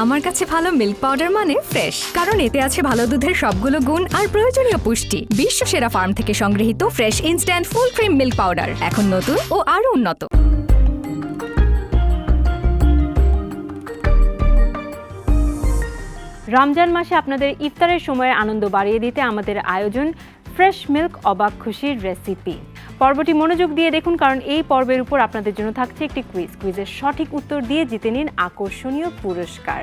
আমার কাছে ভালো মিল্ক পাউডার মানে ফ্রেশ, কারণ এতে আছে ভালো দুধের সবগুলো গুণ আর প্রয়োজনীয় পুষ্টি। বিশ্ব সেরা ফার্ম থেকে সংগৃহীত fresh instant full cream milk powder, এখন নতুন ও আরো উন্নত। রমজান মাসে আপনাদের ইফতারের সময়ে আনন্দ বাড়িয়ে দিতে আমাদের আয়োজন ফ্রেশ মিল্ক অবাক খুশির রেসিপি। পর্বটি মনোযোগ দিয়ে দেখুন, কারণ এই পর্বের উপর আপনাদের জন্য থাকছে একটি কুইজের সঠিক উত্তর দিয়ে জিতে নিন আকর্ষণীয় পুরস্কার।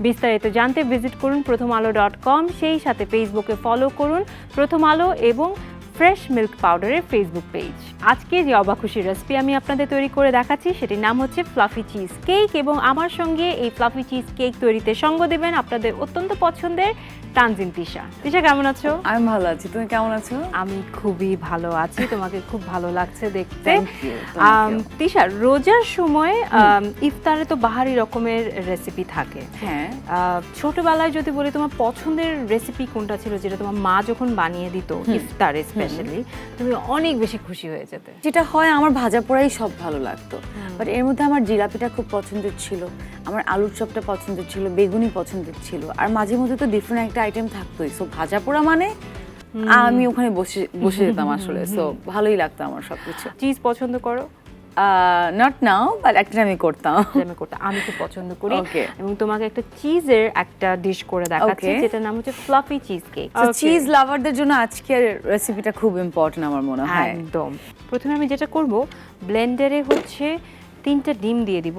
বিস্তারিত জানতে ভিজিট করুন prothomalo.com, সেই সাথে ফেসবুকে ফলো করুন প্রথম আলো এবং ফ্রেশ মিল্ক পাউডারের ফেসবুক পেজ। আজকে যে অবাক খুশির রেসিপি আমি আপনাদের তৈরি করে দেখাচ্ছি সেটির নাম হচ্ছে ফ্লাফি চিজ কেক, এবং আমার সঙ্গে এই ফ্লাফি চিজ কেক তৈরিতে সঙ্গ দেবেন আপনাদের অত্যন্ত পছন্দের তানজিন তিশা। তিশা, কেমন আছো? আমি ভালো আছি, তুমি কেমন আছো? আমি খুবই ভালো আছি, তোমাকে খুব ভালো লাগছে দেখতে। তিশা, রোজার সময় ইফতারে তো বাহারি রকমের রেসিপি থাকে। হ্যাঁ, ছোটবেলায় যদি বলি তোমার পছন্দের রেসিপি কোনটা ছিল, যেটা তোমার মা যখন বানিয়ে দিত ইফতারে স্পেশালি তুমি অনেক বেশি খুশি হয়ে যেতে? যেটা হয়, আমার ভাজা পোড়াই সব ভালো লাগতো, বাট এর মধ্যে আমার জিলাপিটা খুব পছন্দের ছিল, আমার আলুর চপটা পছন্দের ছিল, বেগুনি পছন্দের ছিল, আর মাঝে মধ্যে তো ডিফারেন্ট একটা আইটেম থাকতোই। সো ভাজা পোড়া মানে আমি ওখানে বসে যেতাম আসলে। সো ভালোই লাগতো আমার সবকিছু। চিজ পছন্দ করো? নট নাও, বাট একটা আমি করতাম। আমি খুব পছন্দ করি, এবং তোমাকে একটা চিজের একটা ডিশ করে দেখাচ্ছি যেটার নাম হচ্ছে ফ্লাফি চিজ কেক। চিজ লাভারদের জন্য আজকের রেসিপিটা খুব ইম্পর্টেন্ট আমার মনে হয়। একদম। প্রথমে আমি যেটা করব, ব্লেন্ডারে হচ্ছে 3টা ডিম দিয়ে দিব,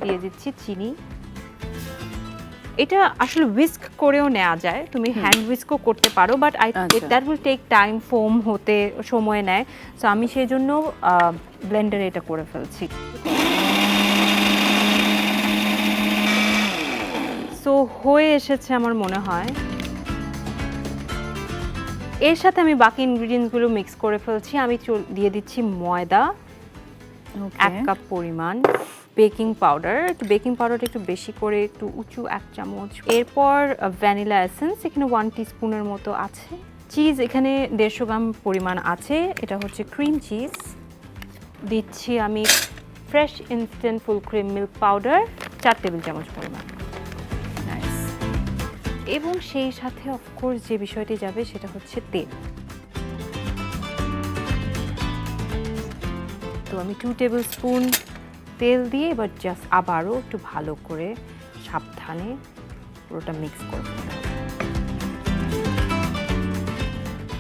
দিয়ে দিচ্ছি চিনি। এটা আসলে হুইস্ক করেও নেওয়া যায়, তুমি হ্যান্ড হুইস্কও করতে পারো, but that will take time, foam হতে সময় নেয়। সো আমি সেই জন্য ব্লেন্ডারে এটা করে ফেলছি। সো হয়ে এসেছে আমার মনে হয়। এর সাথে আমি বাকি ইনগ্রিডিয়েন্টসগুলো মিক্স করে ফেলছি। আমি দিয়ে দিচ্ছি ময়দা 1 কাপ পরিমাণ, বেকিং পাউডার, বেকিং পাউডারটা একটু বেশি করে, একটু উঁচু 1 চামচ। এরপর ভ্যানিলা এসেন্স এখানে 1 টিস্পুনের মতো আছে। চিজ এখানে 150 গ্রাম পরিমাণ আছে, এটা হচ্ছে ক্রিম চিজ। দিচ্ছি আমি fresh instant full cream milk powder 4 table চামচ পরিমাণ, এবং সেই সাথে অফকোর্স যে বিষয়টি যাবে সেটা হচ্ছে তেল। তো আমি 2 টেবিল স্পুন তেল দিয়ে এবার জাস্ট আবারও একটু ভালো করে সাবধানে পুরোটা মিক্স করব।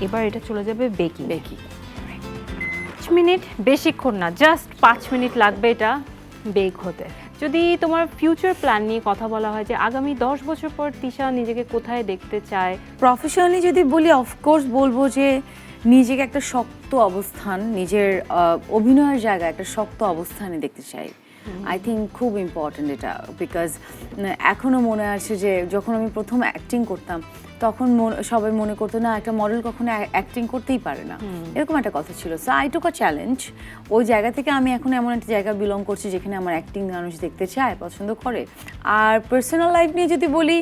এবার এটা চলে যাবে বেকিং। 5 মিনিট, বেশিক্ষণ না, জাস্ট 5 মিনিট লাগবে এটা বেক হতে। যদি তোমার ফিউচার প্ল্যান নিয়ে কথা বলা হয় যে আগামী 10 বছর পর তিশা নিজেকে কোথায় দেখতে চায়? প্রফেশনালি যদি বলি, অফকোর্স বলবো যে নিজেকে একটা শক্ত অবস্থান, নিজের অভিনয়ের জায়গায় একটা শক্ত অবস্থানে দেখতে চাই। আই থিঙ্ক খুব ইম্পর্টেন্ট এটা, বিকজ এখনও মনে আছে যে যখন আমি প্রথম অ্যাক্টিং করতাম তখন সবাই মনে করতো না একটা মডেল কখনো অ্যাক্টিং করতেই পারে না, এরকম একটা কথা ছিল। So I took a challenge. ওই জায়গা থেকে আমি এখন এমন একটা জায়গা বিলং করছি যেখানে আমার অ্যাক্টিং মানুষ দেখতে চায়, পছন্দ করে। আর পার্সোনাল লাইফ নিয়ে যদি বলি,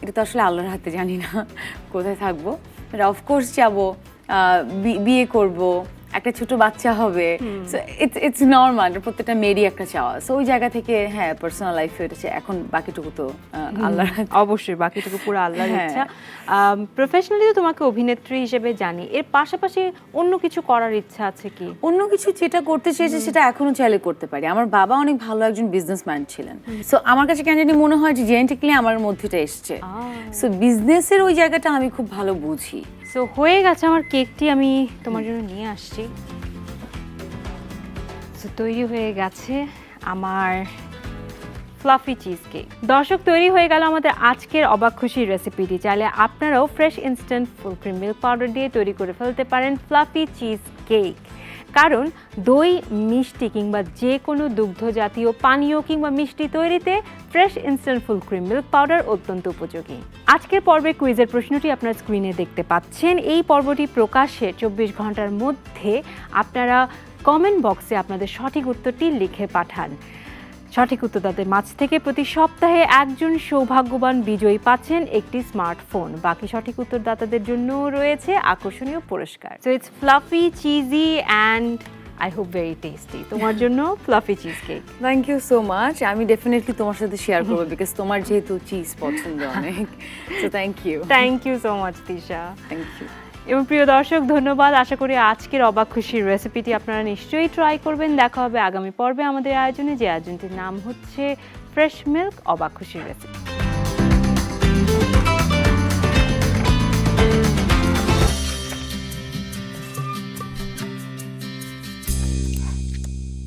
এটা তো আসলে আল্লাহর হাতে, জানি না কোথায় থাকবো। অফকোর্স যাবো, বিয়ে করব, একটা ছোট বাচ্চা হবে, ইটস নর্মাল, প্রত্যেকটা মেয়েরই একটা চাওয়া। সো ওই জায়গা থেকে হ্যাঁ, পার্সোনাল লাইফে হয়েছে, এখন বাকিটুকু তো আল্লাহর হাতে। অবশ্যই বাকিটুকু পুরো আল্লাহর ইচ্ছা। প্রফেশনালি তো তোমাকে অভিনেত্রী হিসেবে জানি, এর পাশাপাশি অন্য কিছু করার ইচ্ছা আছে কি? অন্য কিছু যেটা করতে চেয়েছে সেটা এখনো চাইলে করতে পারি। আমার বাবা অনেক ভালো একজন বিজনেসম্যান ছিলেন, সো আমার কাছে কেন জানি মনে হয় যে জেনেটিক্যালি আমার মধ্যেটা এসছে। সো বিজনেসের ওই জায়গাটা আমি খুব ভালো বুঝি। সো হয়ে গেছে আমার কেকটি, আমি তোমার জন্য নিয়ে আসছি। সো তৈরি হয়ে গেছে আমার ফ্লাফি চিজ কেক। দর্শক, তৈরি হয়ে গেল আমাদের আজকের অবাক খুশির রেসিপিটি। চাইলে আপনারাও fresh instant full cream milk powder দিয়ে তৈরি করে ফেলতে পারেন ফ্লাফি চিজ কেক, কারণ দই, মিষ্টি কিংবা যে কোনো দুগ্ধ জাতীয় পানীয় কিংবা মিষ্টি তৈরিতে fresh instant full cream milk powder অত্যন্ত উপযোগী। আজকের পর্বে কুইজের প্রশ্নটি আপনারা স্ক্রিনে দেখতে পাচ্ছেন। এই পর্বটি প্রকাশের 24 ঘন্টার মধ্যে আপনারা কমেন্ট বক্সে আপনাদের সঠিক উত্তরটি লিখে পাঠান। সঠিক উত্তরদাতাদের মাঝ থেকে প্রতি সপ্তাহে একজন সৌভাগ্যবান বিজয়ী পাচ্ছেন একটি স্মার্টফোন। বাকি সঠিক উত্তরদাতাদের জন্য রয়েছে আকর্ষণীয় পুরস্কার। So it's fluffy, cheesy and I hope very tasty. তোমার জন্য fluffy cheesecake. Thank you so much. আমি ডেফিনেটলি তোমার সাথে শেয়ার করবো বিকজ তোমার যেহেতু চিজ পছন্দ অনেক। So thank you so much Tisha. Thank you. এবং প্রিয় দর্শক ধন্যবাদ। আশা করি আজকের অবাক খুশির রেসিপিটি আপনারা নিশ্চয়ই ট্রাই করবেন। দেখা হবে আগামী পর্বে আমাদের আয়োজনে, যে আয়োজনটির নাম হচ্ছে ফ্রেশ মিল্ক অবাক খুশির রেসিপি।